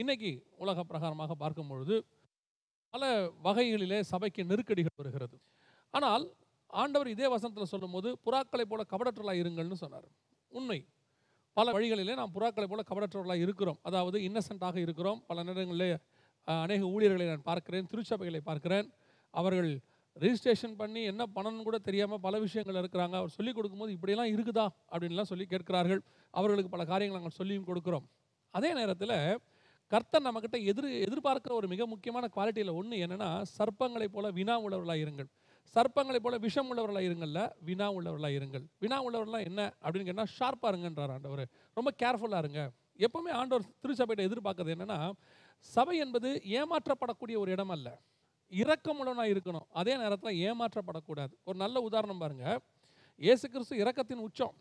இன்னைக்கு உலக பிரகாரமாக பார்க்கும் பொழுது பல வகைகளிலே சபைக்கு நெருக்கடிகள் வருகிறது. ஆனால் ஆண்டவர் இதே வசனத்தில் சொல்லும்போது புறாக்களை போல கபடற்றலாக இருங்கள்னு சொன்னார். உண்மை. பல வழிகளிலே நாம் புறாக்களை போல கபடற்றவர்களாக இருக்கிறோம். அதாவது இன்னசென்ட்டாக இருக்கிறோம். பல நேரங்களிலே அநேக ஊழியர்களை நான் பார்க்கிறேன், திருச்சபைகளை பார்க்கிறேன். அவர்கள் ரெஜிஸ்ட்ரேஷன் பண்ணி என்ன பண்ணணும்னு கூட தெரியாமல் பல விஷயங்கள் இருக்கிறாங்க. அவர் சொல்லிக் கொடுக்கும்போது இப்படியெல்லாம் இருக்குதா அப்படின்லாம் சொல்லி கேட்கிறார்கள். அவர்களுக்கு பல காரியங்கள் நாங்கள் சொல்லியும் கொடுக்குறோம். அதே நேரத்தில் கர்த்தர் நம்மக்கிட்ட எதிர்பார்க்கிற ஒரு மிக முக்கியமான குவாலிட்டியில் ஒன்று என்னென்னா, சர்ப்பங்களை போல வினா உள்ளவர்களாக இருங்கள். சர்ப்பங்களை போல விஷம் உள்ளவர்களாக இருங்கள்ல, வினா உள்ளவர்களாக இருங்கள். வினா உள்ளவர்களாக என்ன அப்படின்னு கேட்டால் ஷார்ப்பாக இருங்கன்றார் ஆண்டவர். ரொம்ப கேர்ஃபுல்லாக இருங்க. எப்போவுமே ஆண்டவர் திருச்சபையிட்ட எதிர்பார்க்கறது என்னென்னா, சபை என்பது ஏமாற்றப்படக்கூடிய ஒரு இடம் அல்ல, இரக்கமுள்ளவனாக இருக்கணும். அதே நேரத்தில் ஏமாற்றப்படக்கூடாது. ஒரு நல்ல உதாரணம் பாருங்கள். இயேசு கிறிஸ்து இரக்கத்தின் உச்சம்.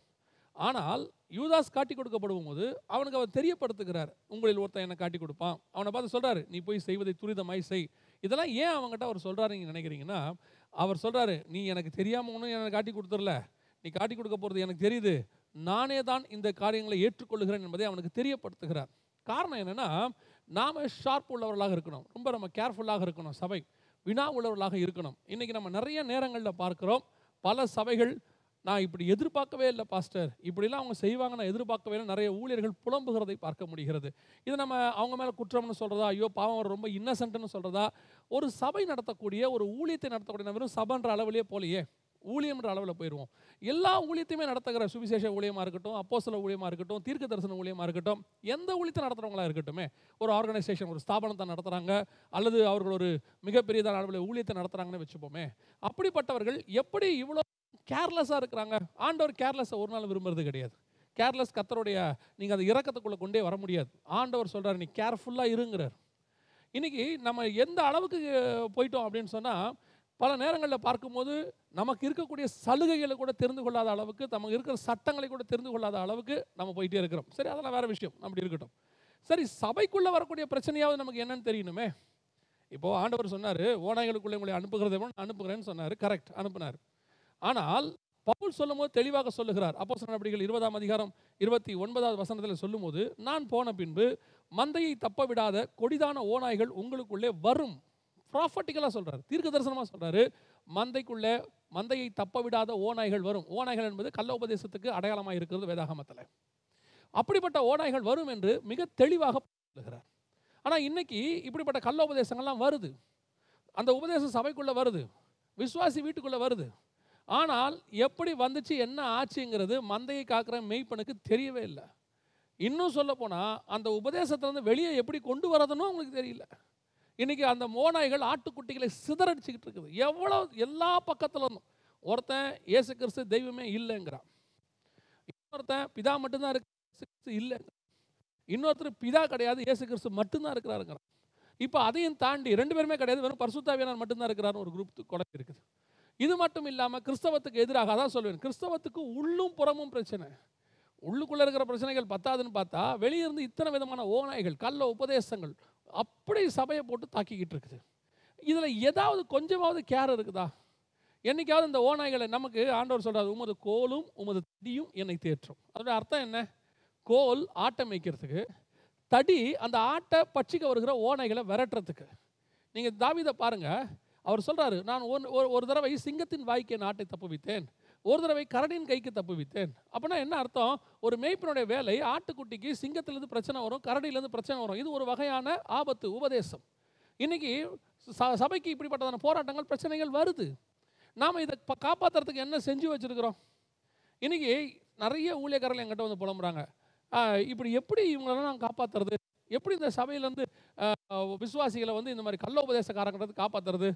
ஆனால் யூதாஸ் காட்டி கொடுக்கப்படும் போது அவனுக்கு அவர் தெரியப்படுத்துகிறார், உங்களில் ஒருத்தன் என்னை காட்டி கொடுப்பான். அவனை பார்த்து சொல்கிறாரு, நீ போய் செய்வதை துரிதமாய் செய். இதெல்லாம் ஏன் அவங்ககிட்ட அவர் சொல்கிறாரு நீங்கள் நினைக்கிறீங்கன்னா, அவர் சொல்கிறாரு, நீ எனக்கு தெரியாமல் ஒன்றும் எனக்கு காட்டி கொடுத்துடல, நீ காட்டி கொடுக்க போகிறது எனக்கு தெரியுது, நானே தான் இந்த காரியங்களை ஏற்றுக்கொள்கிறேன் என்பதை அவனுக்கு தெரியப்படுத்துகிறார். காரணம் என்னென்னா, நாம் ஷார்ப் உள்ளவர்களாக இருக்கணும், ரொம்ப நம்ம கேர்ஃபுல்லாக இருக்கணும், சபை வினா உள்ளவர்களாக இருக்கணும். இன்றைக்கி நம்ம நிறைய நேரங்களில் பார்க்குறோம், பல சபைகள் நான் இப்படி எதிர்பார்க்கவே இல்லை பாஸ்டர், இப்படிலாம் அவங்க செய்வாங்க நான் எதிர்பார்க்கவே இல்லை, நிறைய ஊழியர்கள் புலம்புகிறதை பார்க்க முடிகிறது. இது நம்ம அவங்க மேலே குற்றம்னு சொல்கிறதா, ஐயோ பாவம் அவர் ரொம்ப இன்னசென்ட்னு சொல்கிறதா? ஒரு சபை நடத்தக்கூடிய, ஒரு ஊழியத்தை நடத்தக்கூடிய, வெறும் சபைன்ற அளவிலே போலையே, ஊழியம்ன்ற அளவில் போயிடுவோம். எல்லா ஊழியத்தையுமே நடத்துகிற, சுவிசேஷ ஊழியமாக இருக்கட்டும், அப்போஸ்தல ஊழியமாக இருக்கட்டும், தீர்க்க தரிசன ஊழியமாக இருக்கட்டும், எந்த ஊழியத்தை நடத்துகிறவங்களா இருக்கட்டுமே, ஒரு ஆர்கனைசேஷன், ஒரு ஸ்தாபனத்தை நடத்துகிறாங்க, அல்லது அவர்கள் ஒரு மிகப்பெரியதான அளவில் ஊழியத்தை நடத்துகிறாங்கன்னு வச்சுப்போமே, அப்படிப்பட்டவர்கள் எப்படி இவ்வளோ கேர்லெஸ்ஸாக இருக்கிறாங்க? ஆண்டவர் கேர்லெஸ்ஸை ஒரு நாள் விரும்புறது கிடையாது. கேர்லெஸ் கர்த்தருடைய, நீங்கள் அந்த இரக்கத்துக்குள்ளே கொண்டே வர முடியாது. ஆண்டவர் சொல்கிறார், நீ கேர்ஃபுல்லாக இருங்கிறார். இன்றைக்கி நம்ம எந்த அளவுக்கு போயிட்டோம் அப்படின்னு சொன்னால், பல நேரங்களில் பார்க்கும்போது நமக்கு இருக்கக்கூடிய சலுகைகளை கூட தெரிந்து கொள்ளாத அளவுக்கு, நமக்கு இருக்கிற சட்டங்களை கூட தெரிந்து கொள்ளாத அளவுக்கு நம்ம போயிட்டே இருக்கிறோம். சரி, அதெல்லாம் வேறு விஷயம், அப்படி இருக்கட்டும். சரி, சபைக்குள்ளே வரக்கூடிய பிரச்சனையாவது நமக்கு என்னன்னு தெரியணுமே. இப்போது ஆண்டவர் சொன்னார், ஓநாய்களுக்குள்ளே உங்களை அனுப்புகிறதை அனுப்புகிறேன்னு சொன்னார். கரெக்ட், அனுப்புனார். ஆனால் பவுல் சொல்லும்போது தெளிவாக சொல்லுகிறார். அப்போஸ்தலர் நடபடிகள் 20ஆம் அதிகாரம் 29வது வசனத்தில் சொல்லும்போது, நான் போன பின்பு மந்தையை தப்ப விடாத கொடிதான ஓநாய்கள் உங்களுக்குள்ளே வரும். ப்ராஃபட்டிக்கலாக சொல்கிறார், தீர்க்க தரிசனமாக சொல்கிறாரு, மந்தையை தப்ப விடாத ஓநாய்கள் வரும். ஓநாய்கள் என்பது கள்ள உபதேசத்துக்கு அடையாளமாக இருக்கிறது வேதாகமத்தில். அப்படிப்பட்ட ஓநாய்கள் வரும் என்று மிக தெளிவாக சொல்லுகிறார். ஆனால் இன்னைக்கு இப்படிப்பட்ட கள்ள உபதேசங்கள்லாம் வருது. அந்த உபதேசம் சபைக்குள்ளே வருது, விசுவாசி வீட்டுக்குள்ளே வருது. ஆனால் எப்படி வந்துச்சு, என்ன ஆச்சுங்கிறது மந்தையை காக்கிற மெய்ப்பனுக்கு தெரியவே இல்லை. இன்னும் சொல்ல போனால் அந்த உபதேசத்திலேருந்து வெளியே எப்படி கொண்டு வரதுன்னு அவங்களுக்கு தெரியல. இன்றைக்கி அந்த மோனாய்கள் ஆட்டுக்குட்டிகளை சிதறடிச்சுக்கிட்டு இருக்குது. எவ்வளோ எல்லா பக்கத்துலேருந்தும். ஒருத்தன் இயேசு கிறிஸ்து தெய்வமே இல்லைங்கிறான், இன்னொருத்தன் பிதா மட்டும்தான் இருக்கு இல்லை, இன்னொருத்தர் பிதா கிடையாது இயேசு கிறிஸ்து மட்டும்தான் இருக்கிறாருங்கிறான். இப்போ அதையும் தாண்டி 2 பேருமே கிடையாது, வெறும் பரிசுத்த ஆவியானவர் மட்டும்தான் இருக்கிறாருன்னு ஒரு குரூப் குழப்பி இருக்குது. இது மட்டும் இல்லாமல் கிறிஸ்தவத்துக்கு எதிராக, அதான் சொல்வேன், கிறிஸ்தவத்துக்கு உள்ளும் புறமும் பிரச்சனை. உள்ளுக்குள்ளே இருக்கிற பிரச்சனைகள் பத்தாதுன்னு பார்த்தா வெளியே இருந்து இத்தனை விதமான ஓநாய்கள், கள்ள உபதேசங்கள் அப்படி சபையை போட்டு தாக்கிக்கிட்டு இருக்குது. இதில் ஏதாவது கொஞ்சமாவது கேர் இருக்குதா? என்னைக்காவது இந்த ஓநாய்களை, நமக்கு ஆண்டவர் சொல்கிறார், உமது கோலும் உமது தடியும் என்னை தேற்றும். அதோட அர்த்தம் என்ன? கோல் ஆட்டை மேய்க்கிறதுக்கு, தடி அந்த ஆட்டை பட்சிக்க வருகிற ஓநாய்களை விரட்டுறதுக்கு. நீங்கள் தாவீதை பாருங்கள், அவர் சொல்கிறாரு, நான் ஒரு தடவை சிங்கத்தின் வாய்க்கு என் ஆட்டை தப்புவித்தேன், ஒரு தடவை கரடியின் கைக்கு தப்புவித்தேன். அப்படின்னா என்ன அர்த்தம்? ஒரு மேய்ப்பனுடைய வேலை, ஆட்டுக்குட்டிக்கு சிங்கத்திலேருந்து பிரச்சனை வரும், கரடியிலேருந்து பிரச்சனை வரும். இது ஒரு வகையான ஆபத்து உபதேசம். இன்றைக்கி சபைக்கு இப்படிப்பட்டதான போராட்டங்கள், பிரச்சனைகள் வருது. நாம் இதை காப்பாற்றுறதுக்கு என்ன செஞ்சு வச்சுருக்கிறோம்? இன்றைக்கி நிறைய ஊழியக்காரர்கள் என்கிட்ட வந்து புலம்புறாங்க, இப்படி எப்படி இவங்களெல்லாம் நான் காப்பாற்றுறது, எப்படி இந்த சபையிலேருந்து விசுவாசிகளை வந்து இந்த மாதிரி கள்ள உபதேசக்காரங்கிறது காப்பாற்றுறது?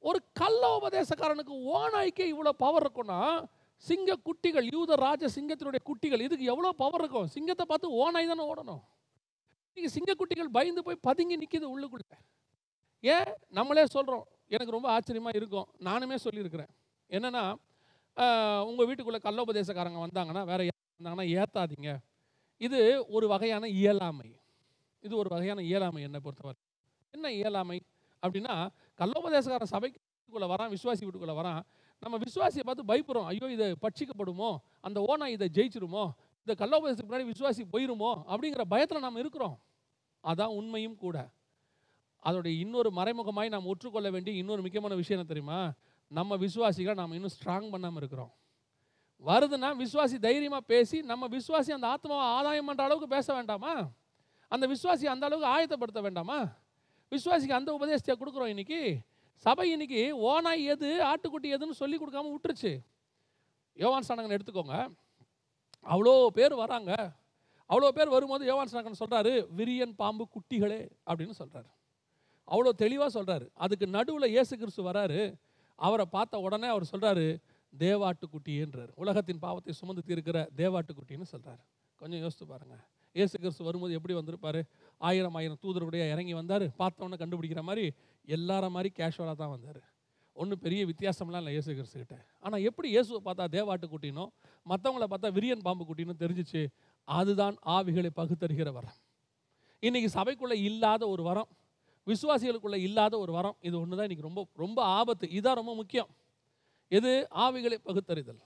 ஒரு கள்ள உபதேசக்காரனுக்கு ஓநாய்க்கே இவ்வளோ பவர் இருக்குன்னா, சிங்க குட்டிகள், யூத ராஜ சிங்கத்தினுடைய குட்டிகள், இதுக்கு எவ்வளோ பவர் இருக்கும்? சிங்கத்தை பார்த்து ஓநாய் தானே ஓடணும். இன்றைக்கி சிங்க குட்டிகள் பயந்து போய் பதுங்கி நிற்கிது உள்ளுக்குள்ளே. ஏன்? நம்மளே சொல்கிறோம். எனக்கு ரொம்ப ஆச்சரியமாக இருக்கும், நானுமே சொல்லியிருக்கிறேன். என்னென்னா, உங்கள் வீட்டுக்குள்ளே கள்ள உபதேசக்காரங்க வந்தாங்கன்னா, வேறு வந்தாங்கன்னா ஏற்றாதீங்க. இது ஒரு வகையான இயலாமை. இது ஒரு வகையான இயலாமை என்னை பொறுத்தவரை. என்ன இயலாமை அப்படின்னா, கள்ளோபதேசக்காரன் சபைக்குள்ளே வரான், விசுவாசி வீட்டுக்குள்ளே வரான், நம்ம விசுவாசியை பார்த்து பயப்படுறோம், ஐயோ இதை பட்சிக்கப்படுமோ, அந்த ஓனா இதை ஜெயிச்சிருமோ, இந்த கள்ளோபதேசத்துக்கு முன்னாடி விசுவாசி போயிருமோ அப்படிங்கிற பயத்தில் நாம் இருக்கிறோம். அதான் உண்மையும் கூட. அதோடைய இன்னொரு மறைமுகமாய் நாம் ஒற்றுக்கொள்ள வேண்டிய இன்னொரு முக்கியமான விஷயம் என்ன தெரியுமா? நம்ம விசுவாசிகளை நாம் இன்னும் ஸ்ட்ராங் பண்ணாமல் இருக்கிறோம். வருதுன்னா விசுவாசி தைரியமாக பேசி நம்ம விசுவாசி அந்த ஆத்மாவை ஆதாயம் பண்ணுற அளவுக்கு பேச வேண்டாமா? அந்த விசுவாசி அந்த அளவுக்கு ஆயத்தப்படுத்த வேண்டாமா? விசுவாசிக்கு அந்த உபதேசத்தை கொடுக்குறோம். இன்னைக்கு சபை இன்னைக்கு ஓனாய் எது ஆட்டுக்குட்டி எதுன்னு சொல்லி கொடுக்காம விட்டுருச்சு. யோவான் ஸ்நானகன் எடுத்துக்கோங்க. அவ்வளோ பேர் வராங்க. அவ்வளோ பேர் வரும்போது யோவான் ஸ்நானகன் சொல்கிறாரு, விரியன் பாம்பு குட்டிகளே அப்படின்னு சொல்கிறாரு. அவ்வளோ தெளிவாக சொல்கிறாரு. அதுக்கு நடுவில் இயேசு கிறிஸ்து வராரு. அவரை பார்த்த உடனே அவர் சொல்கிறாரு, தேவாட்டுக்குட்டின்றார். உலகத்தின் பாவத்தை சுமந்து தீர்க்கிற தேவாட்டுக்குட்டின்னு சொல்கிறாரு. கொஞ்சம் யோசித்து பாருங்கள். இயேசு கிறிஸ்து வரும்போது எப்படி வந்திருப்பார்? 1000 தூதருடைய இறங்கி வந்தார். பார்த்தவொன்னே கண்டுபிடிக்கிற மாதிரி எல்லார மாதிரி கேஷுவலாக தான் வந்தார். ஒன்றும் பெரிய வித்தியாசம்லாம் இல்லை இயேசு கிறிஸ்துக்கிட்ட. ஆனால் எப்படி இயேசுவை பார்த்தா தேவாட்டுக்குட்டினோ மற்றவங்கள பார்த்தா விரியன் பாம்பு குட்டின்னு தெரிஞ்சிச்சு. அதுதான் ஆவிகளை பகுத்தறிகிற வரம். இன்றைக்கி சபைக்குள்ளே இல்லாத ஒரு வரம், விசுவாசிகளுக்குள்ளே இல்லாத ஒரு வரம். இது ஒன்று தான் இன்றைக்கி ரொம்ப ரொம்ப ஆபத்து. இதுதான் ரொம்ப முக்கியம். எது? ஆவிகளை பகுத்தறிதல்.